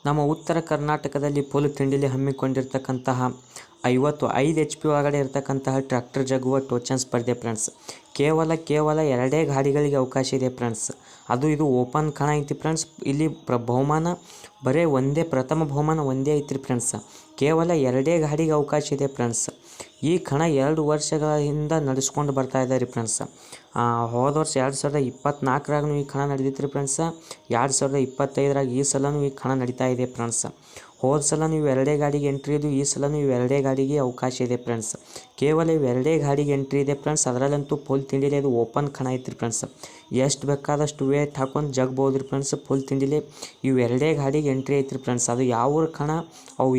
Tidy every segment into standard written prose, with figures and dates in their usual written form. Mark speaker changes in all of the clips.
Speaker 1: ನಮ್ಮ ಉತ್ತರ ಕರ್ನಾಟಕದಲ್ಲಿ ಫುಲ್ ತಿಂಡಿಲಿ ಹಮ್ಮಿಕೊಂಡಿರ್ತಕ್ಕಂತಹ 55 HP ಒಳಗಡೆ ಇರತಕ್ಕಂತಹ ಟ್ರ್ಯಾಕ್ಟರ್ ಜಗುವ ಟೋಚನ್ ಸ್ಪರ್ಧೆ ಫ್ರೆಂಡ್ಸ್. ಕೇವಲ ಎರಡೇ ಗಾಡಿಗಳಿಗೆ ಅವಕಾಶ ಇದೆ ಫ್ರೆಂಡ್ಸ್. ಇದು ಓಪನ್ ಕಣ ಐತಿ ಫ್ರೆಂಡ್ಸ್. ಇಲ್ಲಿ ಬಹುಮಾನ ಬರೀ ಪ್ರಥಮ ಬಹುಮಾನ ಒಂದೇ ಐತ್ರಿ ಫ್ರೆಂಡ್ಸ್. ಕೇವಲ ಎರಡೇ ಗಾಡಿಗೆ ಅವಕಾಶ ಇದೆ ಫ್ರೆಂಡ್ಸ್. ಈ ಕಣ 2 ವರ್ಷಗಳಿಂದ ನಡೆಸ್ಕೊಂಡು ಬರ್ತಾ ಇದ್ದಾರೆ ಫ್ರೆಂಡ್ಸ್. ಹೋದ ವರ್ಷ 2024ರಾಗೂ ಈ ಕಣ ನಡೆದಿತ್ತು ಫ್ರೆಂಡ್ಸ್. 2025ರಾಗ ಈ ಸಲನೂ ಈ ಕಣ ನಡೀತಾ ಇದೆ ಫ್ರೆಂಡ್ಸ್. ಹೋದ ಸಲ ನೀವು ಎರಡೇ ಗಾಡಿಗೆ ಎಂಟ್ರಿ ಇದು, ಈ ಸಲ ನೀವು ಎರಡೇ ಗಾಡಿಗೆ ಅವಕಾಶ ಇದೆ ಫ್ರೆಂಡ್ಸ್. ಕೇವಲ ಎರಡೇ ಗಾಡಿಗೆ ಎಂಟ್ರಿ ಇದೆ ಫ್ರೆಂಡ್ಸ್. ಅದರಲ್ಲಂತೂ ಫುಲ್ ತಿಂಡಿಲಿ ಇದು ಓಪನ್ ಕಣ ಐತ್ರಿ ಫ್ರೆಂಡ್ಸ್. ಎಷ್ಟು ಬೇಕಾದಷ್ಟು ವೇಟ್ ಹಾಕೊಂಡು ಜಗ್ಬೋದು ಫ್ರೆಂಡ್ಸ್. ಫುಲ್ ತಿಂಡಿಲಿ ಇವು ಎರಡೇ ಗಾಡಿಗೆ ಎಂಟ್ರಿ ಐತ್ರಿ ಫ್ರೆಂಡ್ಸ್. ಅದು ಯಾವ ಕಣ, ಅವು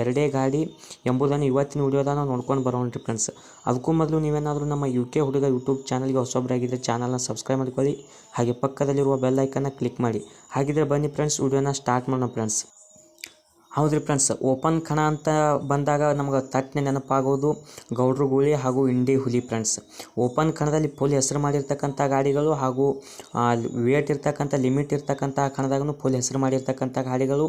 Speaker 1: ಎರಡೇ ಗಾಡಿ ಎಂಬುದನ್ನು ಇವತ್ತಿನ ವಿಡಿಯೋದಾಗ ನಾವು ನೋಡ್ಕೊಂಡು ಬರೋಣ್ರಿ ಫ್ರೆಂಡ್ಸ್. ಅದಕ್ಕೂ ಮೊದಲು ನೀವೇನಾದರೂ ನಮ್ಮ UK ಹುಡುಗ ಯೂಟ್ಯೂಬ್ ಚಾನಲ್ಗೆ ಹೊಸೊಬ್ಬರಾಗಿದ್ದರೆ ಚಾನಲ್ನ ಸಬ್ಸ್ಕ್ರೈಬ್ ಮಾಡ್ಕೊಳ್ಳಿ. ಹಾಗೆ ಪಕ್ಕದಲ್ಲಿರುವ ಬೆಲ್ ಐಕನ್ನ ಕ್ಲಿಕ್ ಮಾಡಿ. ಹಾಗಿದ್ರೆ ಬನ್ನಿ ಫ್ರೆಂಡ್ಸ್, ವಿಡಿಯೋನ ಸ್ಟಾರ್ಟ್ ಮಾಡೋಣ ಫ್ರೆಂಡ್ಸ್. ಹೌದ್ರಿ ಫ್ರೆಂಡ್ಸ್, ಓಪನ್ ಕಣ ಅಂತ ಬಂದಾಗ ನಮಗೆ ತಟ್ಟನೆ ನೆನಪಾಗೋದು ಗೌಡ್ರು ಗೂಳಿ ಹಾಗೂ ಇಂಡಿ ಹುಲಿ ಫ್ರೆಂಡ್ಸ್. ಓಪನ್ ಕಣದಲ್ಲಿ ಫುಲ್ ಹೆಸರು ಮಾಡಿರ್ತಕ್ಕಂಥ ಗಾಡಿಗಳು ಹಾಗೂ ವೇಟ್ ಇರ್ತಕ್ಕಂಥ ಲಿಮಿಟ್ ಇರ್ತಕ್ಕಂಥ ಕಣದಾಗೂ ಫುಲ್ ಹೆಸರು ಮಾಡಿರ್ತಕ್ಕಂಥ ಗಾಡಿಗಳು.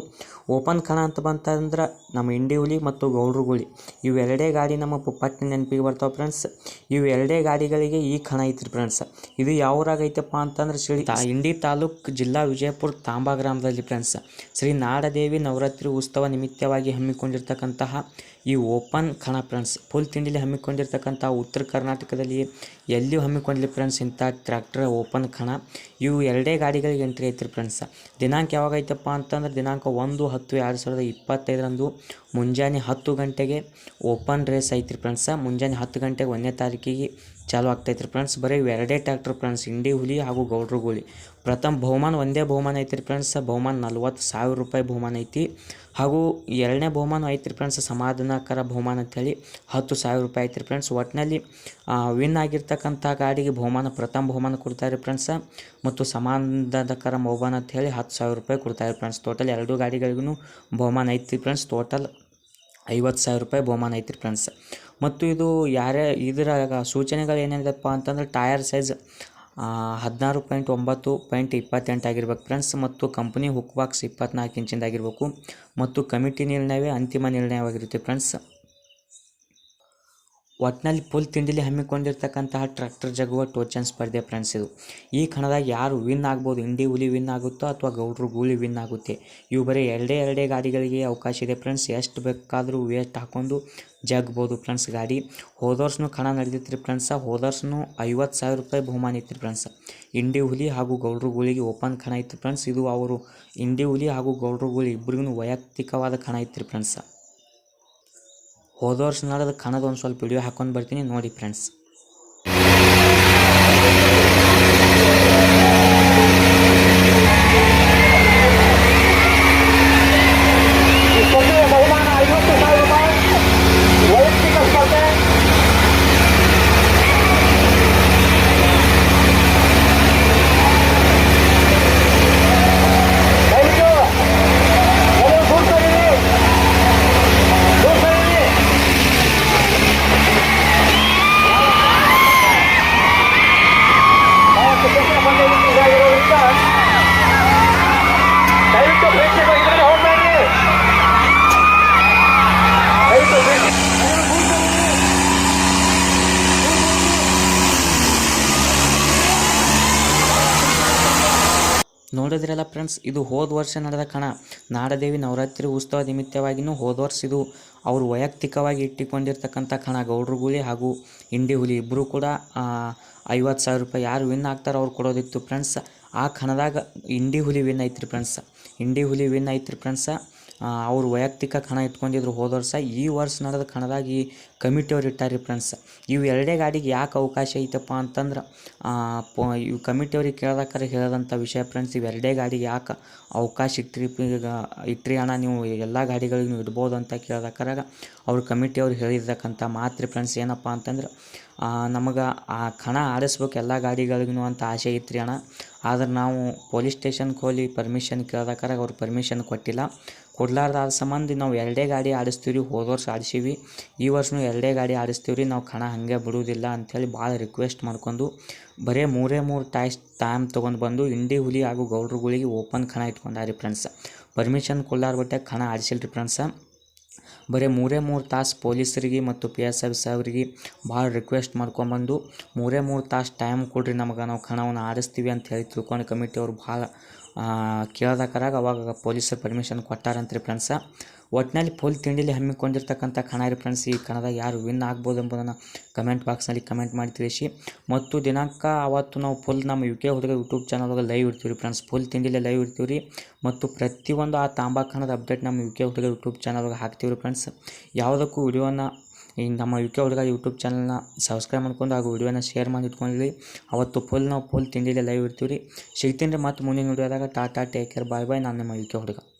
Speaker 1: ಓಪನ್ ಕಣ ಅಂತ ಬಂತಂದ್ರೆ ನಮ್ಮ ಇಂಡಿ ಹುಲಿ ಮತ್ತು ಗೌಡ್ರು ಗೂಳಿ ಇವೆರಡೇ ಗಾಡಿ ನಮ್ಮ ಪಟ್ಟನೆ ನೆನಪಿಗೆ ಬರ್ತಾವೆ ಫ್ರೆಂಡ್ಸ್. ಇವೆರಡೇ ಗಾಡಿಗಳಿಗೆ ಈ ಕಣ ಐತ್ರಿ ಫ್ರೆಂಡ್ಸ್. ಇದು ಯಾವ್ರಾಗ ಐತಪ್ಪ ಅಂತಂದ್ರೆ ಇಂಡಿ ತಾಲೂಕು ಜಿಲ್ಲಾ ವಿಜಯಪುರ ತಾಂಬಾ ಗ್ರಾಮದಲ್ಲಿ ಫ್ರೆಂಡ್ಸ್. ಶ್ರೀ ನಾಡದೇವಿ ನವರಾತ್ರಿ ಉತ್ಸವ ನಿಮಿತ್ತವಾಗಿ ಹಮ್ಮಿಕೊಂಡಿರ್ತಕ್ಕಂತಹ ಈ ಓಪನ್ ಕಣ ಫ್ರೆಂಡ್ಸ್. ಫುಲ್ ತಿಂಡಿಲಿ ಹಮ್ಮಿಕೊಂಡಿರ್ತಕ್ಕಂಥ ಉತ್ತರ ಕರ್ನಾಟಕದಲ್ಲಿ ಎಲ್ಲಿಯೂ ಹಮ್ಮಿಕೊಂಡಿಲ್ಲ ಫ್ರೆಂಡ್ಸ್ ಇಂಥ ಟ್ರ್ಯಾಕ್ಟರ್ ಓಪನ್ ಕಣ. ಇವು ಎರಡೇ ಗಾಡಿಗಳಿಗೆ ಎಂಟ್ರಿ ಐತ್ರಿ ಫ್ರೆಂಡ್ಸ್. ದಿನಾಂಕ ಯಾವಾಗ ಐತಪ್ಪ ಅಂತಂದ್ರೆ ದಿನಾಂಕ 1/10/2025 ಮುಂಜಾನೆ 10 ಗಂಟೆಗೆ ಓಪನ್ ರೇಸ್ ಐತ್ರಿ ಫ್ರೆಂಡ್ಸ್. ಮುಂಜಾನೆ 10 ಗಂಟೆಗೆ 1ನೇ ತಾರೀಕಿಗೆ ಚಾಲು ಆಗ್ತೈತ್ರಿ ಫ್ರೆಂಡ್ಸ್. ಬರೀ ಎರಡೇ ಟ್ರ್ಯಾಕ್ಟರ್ ಫ್ರೆಂಡ್ಸ್, ಇಂಡಿ ಹುಲಿ ಹಾಗೂ ಗೌಡ್ರು ಗೂಳಿ. ಪ್ರಥಮ ಬಹುಮಾನ ಒಂದೇ ಬಹುಮಾನ ಐತ್ರಿ ಫ್ರೆಂಡ್ಸ್. ಬಹುಮಾನ 40,000 ರೂಪಾಯಿ ಬಹುಮಾನ ಐತಿ. ಹಾಗೂ ಎರಡನೇ ಬಹುಮಾನ ಐತ್ರಿ ಫ್ರೆಂಡ್ಸ್, ಸಮಾಧಾನಕರ ಬಹುಮಾನ ಅಂತೇಳಿ 10,000 ರೂಪಾಯಿ ಐತ್ರಿ ಫ್ರೆಂಡ್ಸ್. ಒಟ್ಟಿನಲ್ಲಿ ವಿನ್ ಆಗಿರ್ತಕ್ಕಂಥ ಗಾಡಿಗೆ ಪ್ರಥಮ ಬಹುಮಾನ ಕೊಡ್ತಾರೆ ಫ್ರೆಂಡ್ಸ್. ಮತ್ತು ಸಮಾಧಾನಕರ ಬಹುಮಾನ ಅಂತ ಹೇಳಿ 10,000 ರೂಪಾಯಿ ಕೊಡ್ತಾರೆ ಫ್ರೆಂಡ್ಸ್. ಟೋಟಲ್ ಎರಡು ಗಾಡಿಗಳಿಗೂ ಬಹುಮಾನ ಐತಿ ಫ್ರೆಂಡ್ಸ್. ಟೋಟಲ್ 50,000 ರೂಪಾಯಿ ಬಹುಮಾನ ಐತ್ರಿ ಫ್ರೆಂಡ್ಸ್. ಮತ್ತು ಇದರ ಸೂಚನೆಗಳು ಏನೇನಿದೆಪ್ಪ ಅಂತಂದ್ರೆ ಟೈರ್ ಸೈಜ್ 16.9.28 ಆಗಿರ್ಬೇಕು ಫ್ರೆಂಡ್ಸ್. ಮತ್ತು ಕಂಪನಿ ಹುಕ್ ಬಾಕ್ಸ್ 24 ಇಂಚಿಂದ ಆಗಿರಬೇಕು. ಮತ್ತು ಕಮಿಟಿ ನಿರ್ಣಯವೇ ಅಂತಿಮ ನಿರ್ಣಯವಾಗಿರುತ್ತೆ ಫ್ರೆಂಡ್ಸ್. ಒಟ್ಟಿನಲ್ಲಿ ಫುಲ್ ತಿಂಡಿಲಿ ಹಮ್ಮಿಕೊಂಡಿರ್ತಕ್ಕಂತಹ ಟ್ರ್ಯಾಕ್ಟರ್ ಜಗುವ ಟೋಚನ್ ಸ್ಪರ್ಧೆ ಫ್ರೆಂಡ್ಸ್. ಈ ಕಣದಾಗ ಯಾರು ವಿನ್ ಆಗ್ಬೋದು, ಇಂಡಿ ಹುಲಿ ವಿನ್ ಆಗುತ್ತೋ ಅಥವಾ ಗೌಡ್ರು ಗೂಳಿ ವಿನ್ ಆಗುತ್ತೆ. ಇವು ಬರೀ ಎರಡೇ ಗಾಡಿಗಳಿಗೆ ಅವಕಾಶ ಇದೆ ಫ್ರೆಂಡ್ಸ್. ಎಷ್ಟು ಬೇಕಾದರೂ ವೇಸ್ಟ್ ಹಾಕೊಂಡು ಜಗ್ಬೋದು ಫ್ರೆಂಡ್ಸ್ ಗಾಡಿ. ಹೋದ ವರ್ಷನೂ ಕಣ ನಡೆದಿತ್ತು ಫ್ರೆಂಡ್ಸ್. ಹೋದ ವರ್ಷನೂ 50,000 ರೂಪಾಯಿ ಬಹುಮಾನ ಇತ್ತು ಫ್ರೆಂಡ್ಸ್. ಇಂಡಿ ಹುಲಿ ಹಾಗೂ ಗೌಡ್ರು ಗೂಳಿಗೆ ಓಪನ್ ಕಣ ಇತ್ತು ಫ್ರೆಂಡ್ಸ್. ಇದು ಅವರು ಇಂಡಿ ಹುಲಿ ಹಾಗೂ ಗೌಡ್ರು ಗೂಳಿ ಇಬ್ಬರಿಗೂ ವೈಯಕ್ತಿಕವಾದ ಕಣ ಇತ್ತು ಫ್ರೆಂಡ್ಸ್. ಹೋದ ವರ್ಷ ನಡೆದ ಕಣದ ಒಂದು ಸ್ವಲ್ಪ ವಿಡಿಯೋ ಹಾಕೊಂಡು ಬರ್ತೀನಿ, ನೋಡಿ ಫ್ರೆಂಡ್ಸ್. ನೋಡಿದ್ರಲ್ಲ ಫ್ರೆಂಡ್ಸ್, ಇದು ಹೋದ ವರ್ಷ ನಡೆದ ಕಣ. ನಾಡದೇವಿ ನವರಾತ್ರಿ ಉತ್ಸವ ನಿಮಿತ್ತವಾಗಿಯೂ ಹೋದ ವರ್ಷ ಇದು ಅವರು ವೈಯಕ್ತಿಕವಾಗಿ ಇಟ್ಟುಕೊಂಡಿರ್ತಕ್ಕಂಥ ಕಣ. ಗೌಡ್ರು ಗೂಳಿ ಹಾಗೂ ಇಂಡಿ ಹುಲಿ ಇಬ್ಬರು ಕೂಡ 50,000 ರೂಪಾಯಿ ಯಾರು ವಿನ್ ಆಗ್ತಾರೋ ಅವ್ರು ಕೊಡೋದಿತ್ತು ಫ್ರೆಂಡ್ಸ್. ಆ ಕಣದಾಗ ಇಂಡಿ ಹುಲಿ ವಿನ್ ಐತ್ರಿ ಫ್ರೆಂಡ್ಸ್. ಇಂಡಿ ಹುಲಿ ವಿನ್ ಐತ್ರಿ ಫ್ರೆಂಡ್ಸ್. ಅವರು ವೈಯಕ್ತಿಕ ಕಣ ಇಟ್ಕೊಂಡಿದ್ರು ಹೋದ ವರ್ಷ. ಈ ವರ್ಷ ನಡೆದ ಕಣದಾಗ ಈ ಕಮಿಟಿಯವ್ರು ಇಟ್ಟಾರಿ ಫ್ರೆಂಡ್ಸ್. ಇವು ಎರಡೇ ಗಾಡಿಗೆ ಯಾಕೆ ಅವಕಾಶ ಐತಪ್ಪ ಅಂತಂದ್ರೆ ಇವು ಕಮಿಟಿಯವ್ರಿಗೆ ಕೇಳೋದಕ್ಕಾರೆ ಹೇಳೋದಂಥ ವಿಷಯ ಫ್ರೆಂಡ್ಸ್. ಇವು ಎರಡೇ ಗಾಡಿಗೆ ಯಾಕೆ ಅವಕಾಶ ಇಟ್ರಿ ಅಣ್ಣ, ನೀವು ಎಲ್ಲ ಗಾಡಿಗಳಿಗೂ ಇಡ್ಬೋದು ಅಂತ ಕೇಳೋದಕ್ಕಾರಾಗ ಅವ್ರು ಕಮಿಟಿಯವ್ರು ಹೇಳಿರ್ತಕ್ಕಂಥ ಮಾತ್ರಿ ಫ್ರೆಂಡ್ಸ್. ಏನಪ್ಪ ಅಂತಂದ್ರೆ ನಮಗೆ ಆ ಕಣ ಆಡಿಸ್ಬೇಕು ಎಲ್ಲ ಗಾಡಿಗಳಿಗೂ ಅಂತ ಆಸೆ ಇತ್ತು ಅಣ್ಣ. ಆದ್ರೆ ನಾವು ಪೊಲೀಸ್ ಸ್ಟೇಷನ್ಗೆ ಹೋಗಿ ಪರ್ಮಿಷನ್ ಕೇಳೋದಕ್ಕಾರಾಗ ಅವ್ರು ಪರ್ಮಿಷನ್ ಕೊಡ್ಲಾರ್ದಾದ ಸಂಬಂಧ ನಾವು ಎರಡೇ ಗಾಡಿ ಆಡಿಸ್ತೀವಿ ರೀ. ಹೋದ ವರ್ಷ ಆಡಿಸೀವಿ, ಈ ವರ್ಷನೂ ಎರಡೇ ಗಾಡಿ ಆಡಿಸ್ತೀವಿ ರೀ. ನಾವು ಕಣ ಹಾಗೆ ಬಿಡುವುದಿಲ್ಲ ಅಂಥೇಳಿ ಭಾಳ ರಿಕ್ವೆಸ್ಟ್ ಮಾಡ್ಕೊಂಡು ಬರೀ 3 ಟೈಮ್ ತೊಗೊಂಡು ಬಂದು ಇಂಡಿ ಹುಲಿ ಹಾಗೂ ಗೌಡ್ರುಗಳಿಗೆ ಓಪನ್ ಕಣ ಇಟ್ಕೊಂಡಾರಿ ಫ್ರೆಂಡ್ಸ್. ಪರ್ಮಿಷನ್ ಕೊಡ್ಲಾರ್ಬಿಟ್ಟೆ ಕಣ ಆಡಿಸಿಲ್ರಿ ಫ್ರೆಂಡ್ಸ. ಬರೀ 3 ತಾಸು ಪೊಲೀಸರಿಗೆ ಮತ್ತು PSI ಸಾಹೇಬ್ರಿಗೆ ಭಾಳ ರಿಕ್ವೆಸ್ಟ್ ಮಾಡ್ಕೊಂಬಂದು 3 ತಾಸು ಟೈಮ್ ಕೊಡ್ರಿ ನಮಗೆ, ನಾವು ಕಣವನ್ನು ಆಡಿಸ್ತೀವಿ ಅಂತ ಹೇಳಿ ತಿಳ್ಕೊಂಡು ಕಮಿಟಿಯವ್ರು ಭಾಳ ಕೇಳ್ದಕ್ಕಾಗ ಅವಾಗ ಪೊಲೀಸರು ಪರ್ಮಿಷನ್ ಕೊಟ್ಟಾರಂತ್ರಿ ಫ್ರೆಂಡ್ಸ. ಒಟ್ಟಿನಲ್ಲಿ ಫುಲ್ ತಿಂಡಿಲಿ ಹಮ್ಮಿಕೊಂಡಿರ್ತಕ್ಕಂಥ ಕಣ ರೀ ಫ್ರೆಂಡ್ಸ್. ಈ ಕಣದಾಗ ಯಾರು ವಿನ್ ಆಗ್ಬೋದು ಎಂಬುದನ್ನು ಕಮೆಂಟ್ ಬಾಕ್ಸ್ನಲ್ಲಿ ಕಮೆಂಟ್ ಮಾಡಿ ತಿಳಿಸಿ. ಮತ್ತು ದಿನಾಂಕ ಅವತ್ತು ನಾವು ಫುಲ್ ನಮ್ಮ UK ಹುಡುಗ ಯೂಟ್ಯೂಬ್ ಚಾನಲ್ದಾಗ ಲೈವ್ ಇರ್ತೀವಿ ರೀ ಫ್ರೆಂಡ್ಸ್. ಫುಲ್ ತಿಂಡಿಲೇ ಲೈವ್ ಇರ್ತೀವಿ ರೀ. ಮತ್ತು ಪ್ರತಿಯೊಂದು ಆ ತಾಂಬಾ ಕಣದ ಅಪ್ಡೇಟ್ ನಮ್ಮ UK ಹುಡುಗ ಯೂಟ್ಯೂಬ್ ಚಾನಲ್ದಾಗ ಹಾಕ್ತೀವಿ ರೀ ಫ್ರೆಂಡ್ಸ್. ಯಾವುದಕ್ಕೂ ವಿಡಿಯೋನ ಈ ನಮ್ಮ UK ಹುಡುಗ ಯೂಟ್ಯೂಬ್ ಚಾನಲ್ನ ಸಬ್ಸ್ಕ್ರೈಬ್ ಮಾಡ್ಕೊಂಡು ಹಾಗೂ ವಿಡಿಯೋನ ಶೇರ್ ಮಾಡಿ ಇಟ್ಕೊಂಡ್ರಿ. ಅವತ್ತು ನಾವು ಫುಲ್ ತಿಂಡಿಲೇ ಲೈವ್ ಇರ್ತೀವಿ ರೀ. ಸಿಗ್ತೀನಿ ರೀ ಮತ್ತು ಮುಂದಿನ ವಿಡಿಯೋದಾಗ. ಟಾಟಾ, ಟೇಕ್ ಕೇರ್, ಬಾಯ್ ಬಾಯ್. ನಾನು ನಿಮ್ಮ UK ಹುಡುಗ.